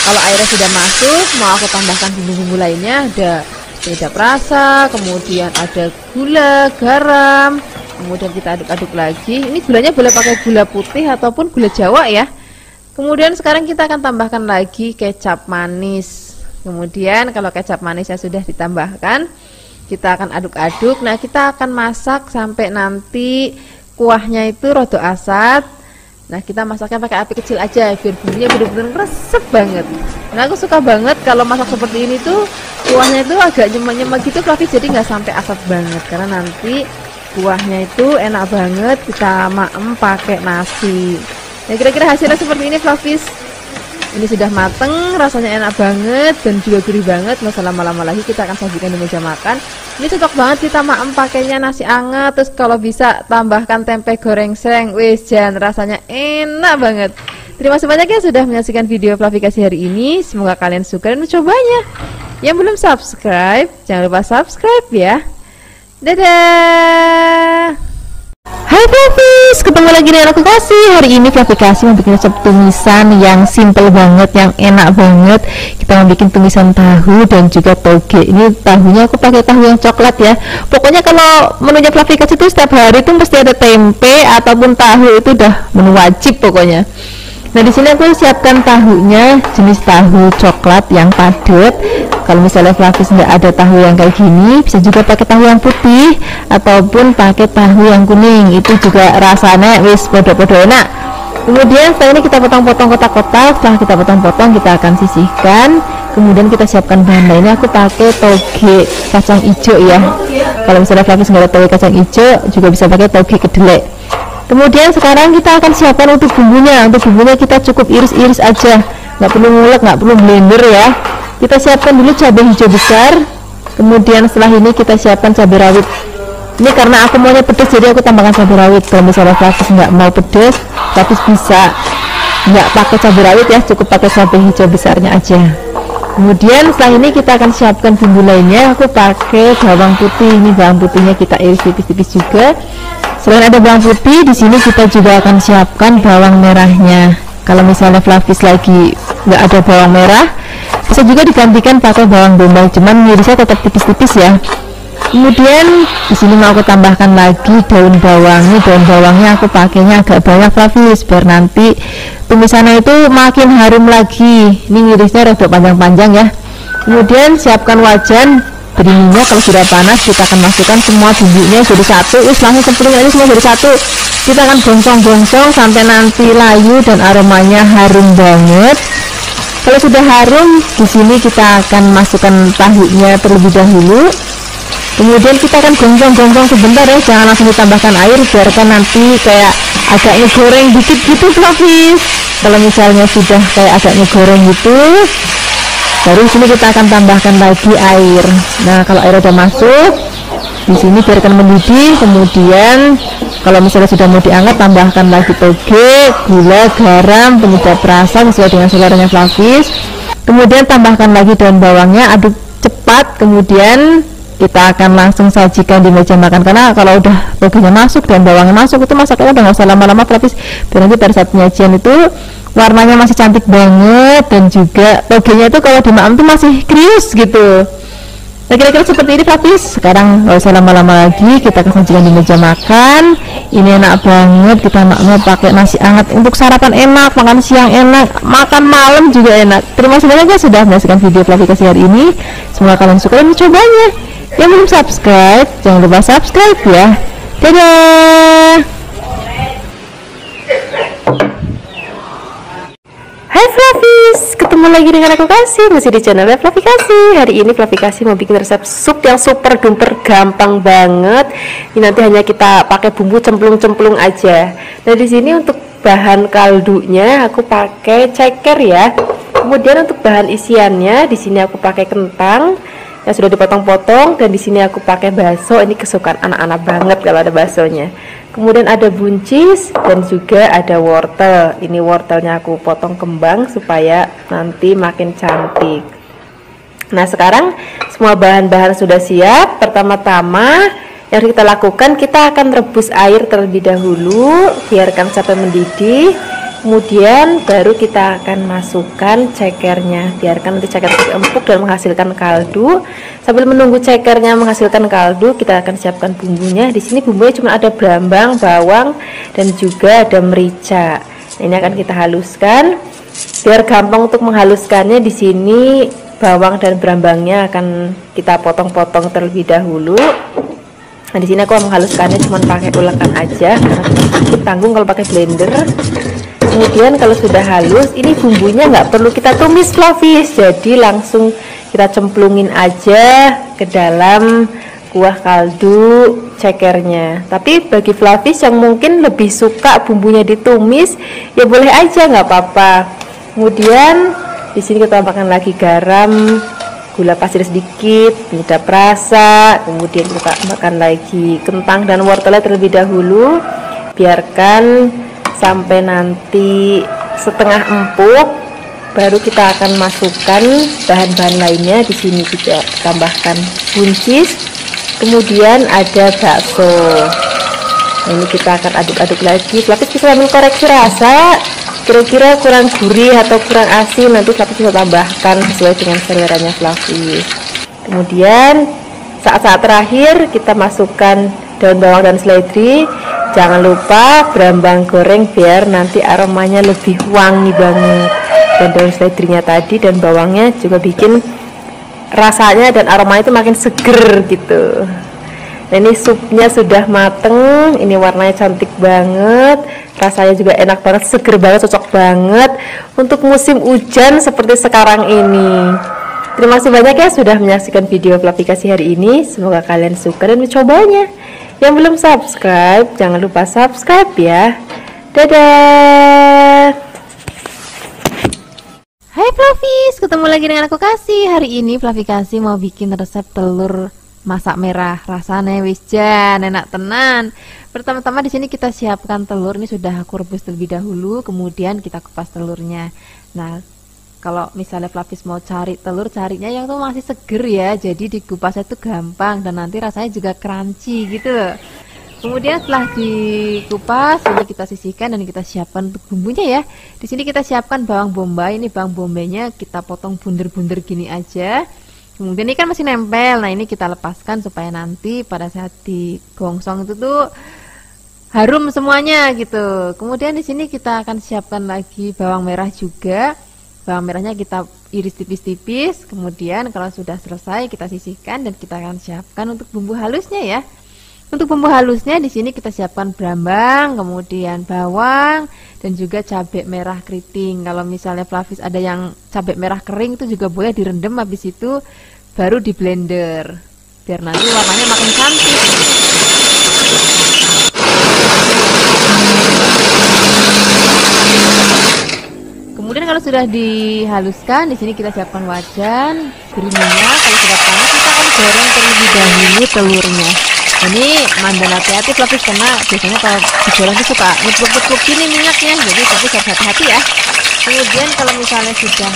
Kalau airnya sudah masuk, mau aku tambahkan bumbu-bumbu lainnya, ada penyedap rasa, kemudian ada gula, garam. Kemudian kita aduk-aduk lagi. Ini gulanya boleh pakai gula putih ataupun gula Jawa ya. Kemudian sekarang kita akan tambahkan lagi kecap manis. Kemudian kalau kecap manisnya sudah ditambahkan, kita akan aduk-aduk. Nah kita akan masak sampai nanti kuahnya itu rada asat. Nah kita masaknya pakai api kecil aja biar bumbunya benar-benar resep banget. Nah aku suka banget kalau masak seperti ini tuh kuahnya itu agak nyemek-nyemek gitu Flavis, jadi nggak sampai asat banget, karena nanti kuahnya itu enak banget kita maem pakai nasi. Nah kira-kira hasilnya seperti ini Flavis. Ini sudah mateng, rasanya enak banget dan juga gurih banget. Nggak usah lama-lama lagi, kita akan sajikan di meja makan. Ini cocok banget kita maem pakainya nasi anget, terus kalau bisa tambahkan tempe goreng sreng. Wis jan, rasanya enak banget. Terima kasih banyak ya sudah menyaksikan video Flavikasi hari ini. Semoga kalian suka dan mencobanya. Yang belum subscribe, jangan lupa subscribe ya. Dadah. Hai Flavis, ketemu lagi dengan aku Kasih. Hari ini Flavikasi mau bikin resep tumisan yang simple banget, yang enak banget. Kita mau bikin tumisan tahu dan juga toge. Ini tahunya aku pakai tahu yang coklat ya. Pokoknya kalau menunya Flavikasi itu setiap hari itu mesti ada tempe ataupun tahu, itu udah menu wajib pokoknya. Nah di sini aku siapkan tahunya jenis tahu coklat yang padat. Kalau misalnya Flavis nggak ada tahu yang kayak gini, bisa juga pakai tahu yang putih ataupun pakai tahu yang kuning. Itu juga rasanya wis podo-podo enak. Kemudian setelah ini kita potong-potong kotak-kotak. Setelah kita potong-potong, kita akan sisihkan. Kemudian kita siapkan bahan lainnya, aku pakai toge kacang hijau ya. Kalau misalnya Flavis nggak ada toge kacang hijau, juga bisa pakai toge kedelai. Kemudian sekarang kita akan siapkan untuk bumbunya. Untuk bumbunya kita cukup iris-iris aja, nggak perlu ngulek, nggak perlu blender ya. Kita siapkan dulu cabai hijau besar. Kemudian setelah ini kita siapkan cabai rawit. Ini karena aku maunya pedas, jadi aku tambahkan cabai rawit. Kalau misalnya Flavis nggak mau pedas, Flavis bisa nggak pakai cabai rawit ya, cukup pakai cabai hijau besarnya aja. Kemudian setelah ini kita akan siapkan bumbu lainnya. Aku pakai bawang putih. Ini bawang putihnya kita iris tipis-tipis juga. Selain ada bawang putih, di sini kita juga akan siapkan bawang merahnya. Kalau misalnya Flavis lagi nggak ada bawang merah, bisa juga digantikan pakai bawang bombay, cuman irisnya tetap tipis-tipis ya. Kemudian di sini mau aku tambahkan lagi daun bawangnya. Daun bawangnya aku pakainya agak banyak Flavis, biar nanti tumisannya itu makin harum lagi. Ini irisnya rada panjang-panjang ya. Kemudian siapkan wajan, beri minyak. Kalau sudah panas, kita akan masukkan semua bumbunya jadi satu. Langsung cemplungin aja semua jadi satu. Kita akan gongsong-gongsong sampai nanti layu dan aromanya harum banget. Kalau sudah harum, di sini kita akan masukkan tahunya terlebih dahulu. Kemudian kita akan gonggong-gonggong sebentar ya, jangan langsung ditambahkan air, biarkan nanti kayak agak ngegoreng dikit gitu Flavis. Kalau misalnya sudah kayak agak ngegoreng gitu, baru sini kita akan tambahkan lagi air. Nah, kalau air udah masuk, di sini biarkan mendidih. Kemudian kalau misalnya sudah mau diangkat, tambahkan lagi toge, gula, garam, penyedap rasa sesuai dengan seleranya Flavis. Kemudian tambahkan lagi daun bawangnya, aduk cepat. Kemudian kita akan langsung sajikan di meja makan, karena kalau udah togenya masuk dan bawangnya masuk, itu masaknya udah nggak usah lama-lama Flavis, biar nanti pada saat penyajian itu warnanya masih cantik banget, dan juga togenya itu kalau dimakan tuh masih krius gitu. Nah, kira-kira seperti ini Flavis. Sekarang nggak usah lama-lama lagi, kita akan sajikan di meja makan. Ini enak banget, kita mau pakai nasi hangat untuk sarapan enak, makan siang enak, makan malam juga enak. Terima kasih banyak ya sudah menyaksikan video Flavikasi hari ini. Semoga kalian suka dan mencobanya. Yang belum subscribe, jangan lupa subscribe ya. Dadah. Hai Flavis, ketemu lagi dengan aku Kasih, masih di channel Flavikasi. Hari ini Flavikasi mau bikin resep sup yang super duper gampang banget. Ini nanti hanya kita pakai bumbu cemplung-cemplung aja. Nah, di sini untuk bahan kaldunya aku pakai ceker ya. Kemudian untuk bahan isiannya, di sini aku pakai kentang yang sudah dipotong-potong, dan di sini aku pakai bakso. Ini kesukaan anak-anak banget kalau ada baksonya. Kemudian ada buncis dan juga ada wortel. Ini wortelnya aku potong kembang supaya nanti makin cantik. Nah, sekarang semua bahan-bahan sudah siap. Pertama-tama yang kita lakukan, kita akan rebus air terlebih dahulu, biarkan sampai mendidih. Kemudian baru kita akan masukkan cekernya, biarkan nanti ceker empuk dan menghasilkan kaldu. Sambil menunggu cekernya menghasilkan kaldu, kita akan siapkan bumbunya. Di sini bumbunya cuma ada brambang, bawang, dan juga ada merica. Nah, ini akan kita haluskan. Biar gampang untuk menghaluskannya, di sini bawang dan brambangnya akan kita potong-potong terlebih dahulu. Nah, di sini aku menghaluskannya cuma pakai ulekan aja, karena cukup tanggung kalau pakai blender. Kemudian kalau sudah halus, ini bumbunya nggak perlu kita tumis Flavis, jadi langsung kita cemplungin aja ke dalam kuah kaldu cekernya. Tapi bagi Flavis yang mungkin lebih suka bumbunya ditumis, ya boleh aja, nggak apa-apa. Kemudian di sini kita tambahkan lagi garam, gula pasir sedikit, penyedap rasa. Kemudian kita tambahkan lagi kentang dan wortelnya terlebih dahulu, biarkan sampai nanti setengah empuk, baru kita akan masukkan bahan-bahan lainnya. Di sini juga tambahkan buncis, kemudian ada bakso. Nah, ini kita akan aduk-aduk lagi. Flavis bisa ambil koreksi rasa, kira-kira kurang gurih atau kurang asin, nanti Flavis bisa tambahkan sesuai dengan seleranya Flavis. Kemudian saat-saat terakhir kita masukkan daun bawang dan seledri. Jangan lupa brambang goreng biar nanti aromanya lebih wangi banget. Dan daun seledrinya tadi dan bawangnya juga bikin rasanya dan aromanya itu makin seger gitu. Nah, ini supnya sudah mateng, ini warnanya cantik banget, rasanya juga enak banget, seger banget, cocok banget untuk musim hujan seperti sekarang ini. Terima kasih banyak ya sudah menyaksikan video aplikasi hari ini. Semoga kalian suka dan mencobanya. Yang belum subscribe, jangan lupa subscribe ya. Dadah. Hai Fluffies, ketemu lagi dengan aku Kasih. Hari ini Fluffy Kasih mau bikin resep telur masak merah. Rasanya wis jan enak tenan. Pertama-tama di sini kita siapkan telur. Ini sudah aku rebus terlebih dahulu, kemudian kita kupas telurnya. Nah, kalau misalnya Fluffies mau cari telur, carinya yang tuh masih seger ya. Jadi dikupasnya itu gampang dan nanti rasanya juga crunchy gitu. Kemudian setelah dikupas, ini kita sisihkan dan kita siapkan untuk bumbunya ya. Di sini kita siapkan bawang bombay. Ini bawang bombaynya kita potong bunder-bunder gini aja. Kemudian ini kan masih nempel. Nah, ini kita lepaskan supaya nanti pada saat digongsong itu tuh harum semuanya gitu. Kemudian di sini kita akan siapkan lagi bawang merah juga. Bawang merahnya kita iris tipis-tipis. Kemudian kalau sudah selesai kita sisihkan dan kita akan siapkan untuk bumbu halusnya ya. Untuk bumbu halusnya di sini kita siapkan brambang, kemudian bawang dan juga cabai merah keriting. Kalau misalnya Fluffies ada yang cabai merah kering itu juga boleh direndam, habis itu baru di blender biar nanti warnanya makin cantik. Kemudian kalau sudah dihaluskan, di sini kita siapkan wajan, beri minyak. Kalau sudah panas kita akan goreng terlebih dahulu telurnya. Ini mandan hati-hati Fluffies karena biasanya kalau digoreng itu suka nyepluk-nyepluk gini minyaknya, jadi Fluffies harus hati-hati ya. Kemudian kalau misalnya sudah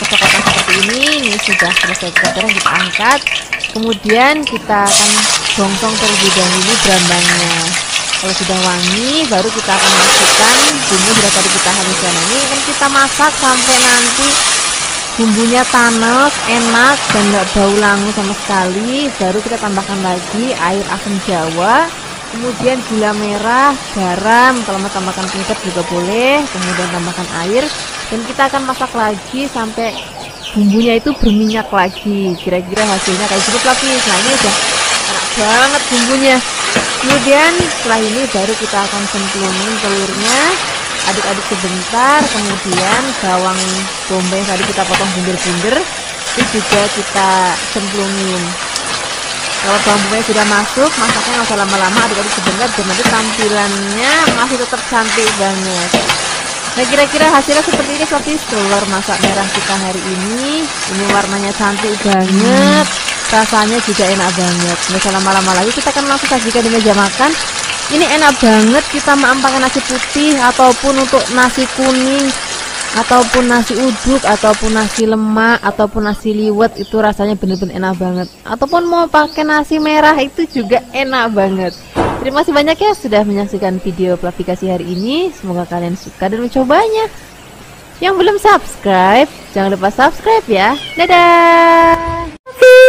kecoklatan seperti ini sudah selesai digoreng, kita angkat. Kemudian kita akan gongsong terlebih dahulu brambangnya. Kalau sudah wangi, baru kita akan masukkan bumbu sudah tadi kita haluskan. Ini akan kita masak sampai nanti bumbunya tanes, enak dan nggak bau langu sama sekali. Baru kita tambahkan lagi air asam jawa, kemudian gula merah, garam. Kalau mau tambahkan penyedap juga boleh. Kemudian tambahkan air dan kita akan masak lagi sampai bumbunya itu berminyak lagi. Kira-kira hasilnya kayak gitu Fluffies. Nah, ini udah enak banget bumbunya. Kemudian setelah ini baru kita akan cemplungin telurnya, aduk-aduk sebentar. Kemudian bawang bombay yang tadi kita potong bunder-bunder itu juga kita cemplungin. Kalau bawang bombay sudah masuk, masaknya nggak usah lama-lama, aduk-aduk sebentar biar nanti tampilannya masih tetap cantik banget. Nah, kira-kira hasilnya seperti ini Fluffies, telur masak merah kita hari ini. Ini warnanya cantik banget, rasanya juga enak banget. Nggak usah lama-lama lagi, kita akan langsung sajikan di meja makan. Ini enak banget, kita mau pakai nasi putih ataupun untuk nasi kuning ataupun nasi uduk ataupun nasi lemak ataupun nasi liwet, itu rasanya bener-bener enak banget. Ataupun mau pakai nasi merah itu juga enak banget. Terima kasih banyak ya sudah menyaksikan video aplikasi hari ini. Semoga kalian suka dan mencobanya. Yang belum subscribe, jangan lupa subscribe ya. Dadah.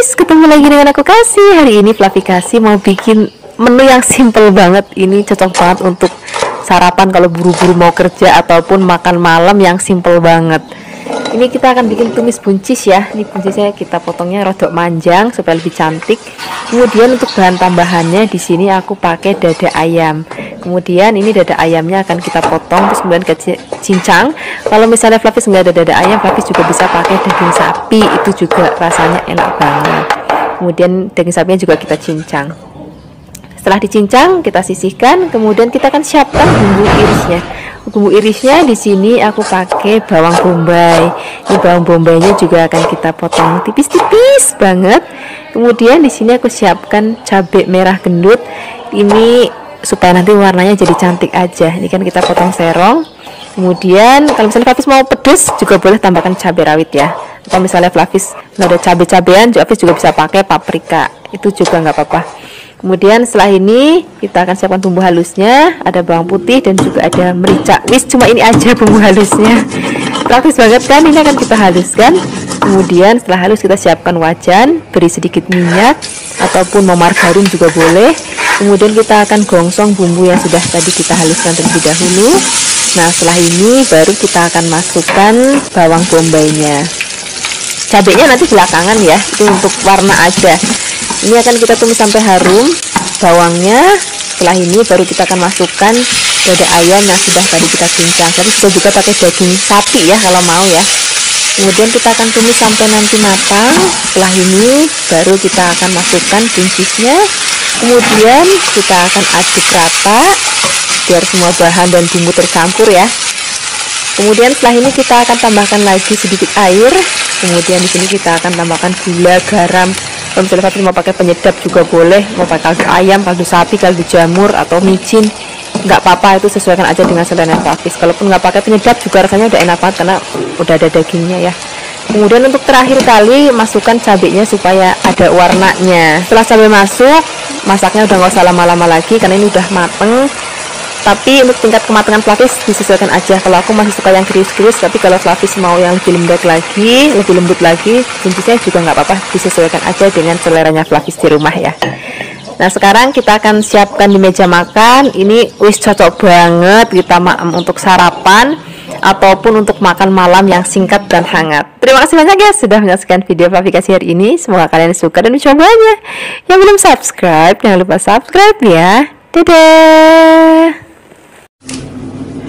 Ketemu lagi dengan aku Kasih. Hari ini Fluffy Kasih mau bikin menu yang simple banget. Ini cocok banget untuk sarapan kalau buru-buru mau kerja ataupun makan malam yang simple banget. Ini kita akan bikin tumis buncis ya. Ini buncisnya kita potongnya rodok manjang supaya lebih cantik. Kemudian untuk bahan tambahannya di sini aku pakai dada ayam. Kemudian ini dada ayamnya akan kita potong terus kemudian ke cincang. Kalau misalnya Fluffies nggak ada dada ayam, Fluffies juga bisa pakai daging sapi, itu juga rasanya enak banget. Kemudian daging sapinya juga kita cincang. Setelah dicincang kita sisihkan, kemudian kita akan siapkan bumbu irisnya. Bumbu irisnya di sini aku pakai bawang bombay. Ini bawang bombaynya juga akan kita potong tipis-tipis banget. Kemudian di sini aku siapkan cabai merah gendut. Ini supaya nanti warnanya jadi cantik aja. Ini kan kita potong serong. Kemudian kalau misalnya Fluffies mau pedas juga boleh tambahkan cabai rawit ya. Atau misalnya Fluffies nggak ada cabai-cabean, Fluffies juga bisa pakai paprika. Itu juga nggak apa-apa. Kemudian setelah ini kita akan siapkan bumbu halusnya, ada bawang putih dan juga ada merica. Wis, cuma ini aja bumbu halusnya. Praktis banget kan, ini akan kita haluskan. Kemudian setelah halus kita siapkan wajan, beri sedikit minyak ataupun mau margarin juga boleh. Kemudian kita akan gongsong bumbu yang sudah tadi kita haluskan terlebih dahulu. Nah, setelah ini baru kita akan masukkan bawang bombaynya. Cabenya nanti belakangan ya, itu untuk warna aja. Ini akan kita tumis sampai harum bawangnya. Setelah ini baru kita akan masukkan dada ayam yang sudah tadi kita cincang. Tapi kita juga pakai daging sapi ya kalau mau ya. Kemudian kita akan tumis sampai nanti matang. Setelah ini baru kita akan masukkan cream cheese-nya. Kemudian kita akan aduk rata biar semua bahan dan bumbu tercampur ya. Kemudian setelah ini kita akan tambahkan lagi sedikit air. Kemudian di sini kita akan tambahkan gula, garam. Kalau misalnya Fafis mau pakai penyedap juga boleh, mau pakai kaldu ayam, kaldu sapi, kaldu jamur atau micin, nggak apa-apa, itu sesuaikan aja dengan selera Fafis. Kalaupun nggak pakai penyedap juga rasanya udah enak banget karena udah ada dagingnya ya. Kemudian untuk terakhir kali masukkan cabenya supaya ada warnanya. Setelah cabai masuk, masaknya udah nggak usah lama-lama lagi karena ini udah mateng. Tapi untuk tingkat kematangan Fafis disesuaikan aja. Kalau aku masih suka yang krius-krius, tapi kalau Fafis mau yang lebih lembut lagi, kuncinya juga nggak apa-apa, disesuaikan aja dengan seleranya Fafis di rumah ya. Nah sekarang kita akan siapkan di meja makan. Ini wis cocok banget kita untuk sarapan ataupun untuk makan malam yang singkat dan hangat. Terima kasih banyak ya sudah menyaksikan video Fafis hari ini. Semoga kalian suka dan mencobanya. Yang belum subscribe, jangan lupa subscribe ya. Dadah.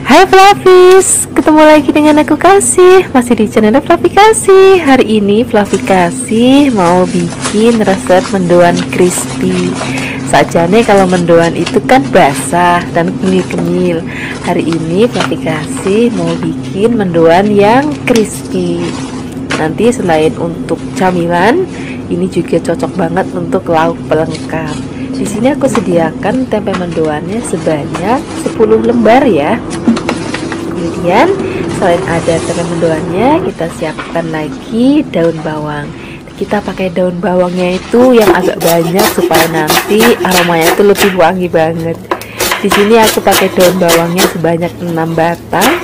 Hai Fafis, ketemu lagi dengan aku Kasih, masih di channel Fluffy Kasih. Hari ini Fluffy Kasih mau bikin resep mendoan crispy. Sajane kalau mendoan itu kan basah dan kenyil-kenyil. Hari ini Fluffy Kasih mau bikin mendoan yang crispy. Nanti selain untuk camilan, ini juga cocok banget untuk lauk pelengkap. Di sini aku sediakan tempe mendoannya sebanyak 10 lembar ya. Kemudian selain ada tempe mendoannya, kita siapkan lagi daun bawang. Kita pakai daun bawangnya itu yang agak banyak supaya nanti aromanya itu lebih wangi banget. Di sini aku pakai daun bawangnya sebanyak 6 batang.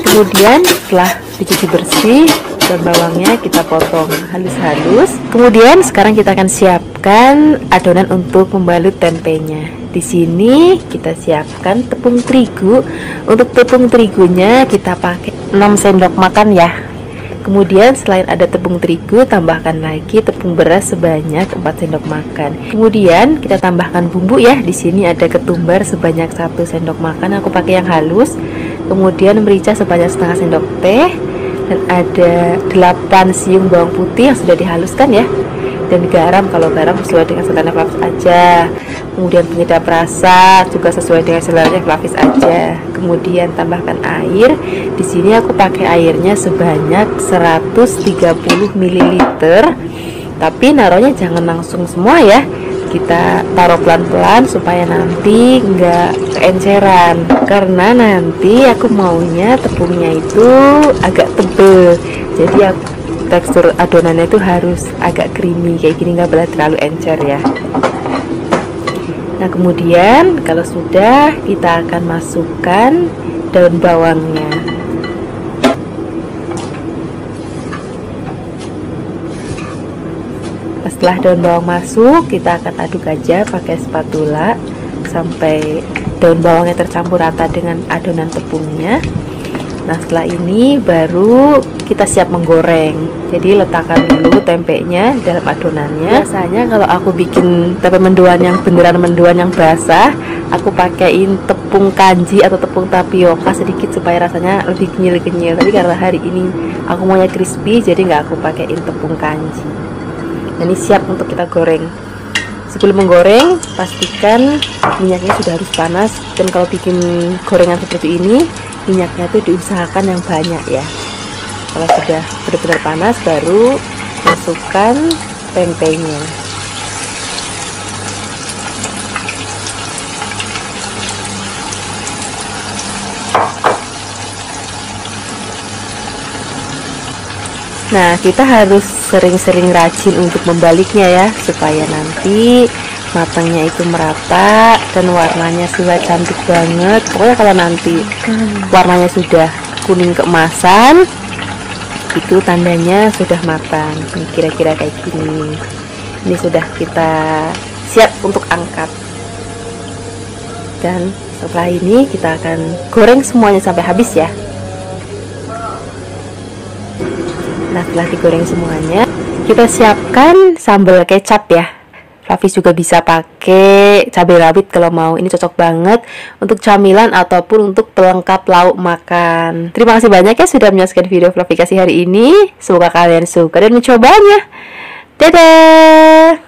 Kemudian setelah dicuci bersih, daun bawangnya kita potong halus-halus. Kemudian sekarang kita akan siapkan adonan untuk membalut tempenya. Di sini kita siapkan tepung terigu. Untuk tepung terigunya kita pakai 6 sendok makan ya. Kemudian selain ada tepung terigu, tambahkan lagi tepung beras sebanyak 4 sendok makan. Kemudian kita tambahkan bumbu ya. Di sini ada ketumbar sebanyak 1 sendok makan. Aku pakai yang halus. Kemudian merica sebanyak setengah sendok teh. Dan ada 8 siung bawang putih yang sudah dihaluskan ya. Dan garam, kalau garam sesuai dengan selera Fafis aja. Kemudian penyedap rasa juga sesuai dengan selera Fafis aja. Kemudian tambahkan air. Di sini aku pakai airnya sebanyak 130 ml. Tapi naruhnya jangan langsung semua ya. Kita taruh pelan-pelan supaya nanti nggak keenceran. Karena nanti aku maunya tepungnya itu agak tebel. Jadi tekstur adonannya itu harus agak creamy kayak gini, nggak boleh terlalu encer ya. Nah kemudian kalau sudah, kita akan masukkan daun bawangnya. Setelah daun bawang masuk, kita akan aduk aja pakai spatula sampai daun bawangnya tercampur rata dengan adonan tepungnya. Nah setelah ini baru kita siap menggoreng. Jadi letakkan dulu tempenya dalam adonannya. Biasanya kalau aku bikin tempe mendoan yang beneran mendoan yang basah, aku pakaiin tepung kanji atau tepung tapioka sedikit supaya rasanya lebih kenyil-kenyil. Tapi karena hari ini aku maunya crispy, jadi nggak aku pakaiin tepung kanji. Nah, ini siap untuk kita goreng. Sebelum menggoreng, pastikan minyaknya sudah harus panas. Dan kalau bikin gorengan seperti ini, minyaknya tuh diusahakan yang banyak ya. Kalau sudah benar-benar panas, baru masukkan tempenya. Nah, kita harus sering-sering rajin untuk membaliknya ya, supaya nanti matangnya itu merata dan warnanya sudah cantik banget. Pokoknya kalau nanti warnanya sudah kuning keemasan, itu tandanya sudah matang. Kira-kira kayak gini. Ini sudah kita siap untuk angkat. Dan setelah ini kita akan goreng semuanya sampai habis ya. Nah setelah digoreng semuanya, kita siapkan sambal kecap ya. Flavis juga bisa pakai cabai rawit kalau mau. Ini cocok banget untuk camilan ataupun untuk pelengkap lauk makan. Terima kasih banyak ya sudah menyaksikan video Flavi kasih hari ini. Semoga kalian suka dan mencobanya. Dadah!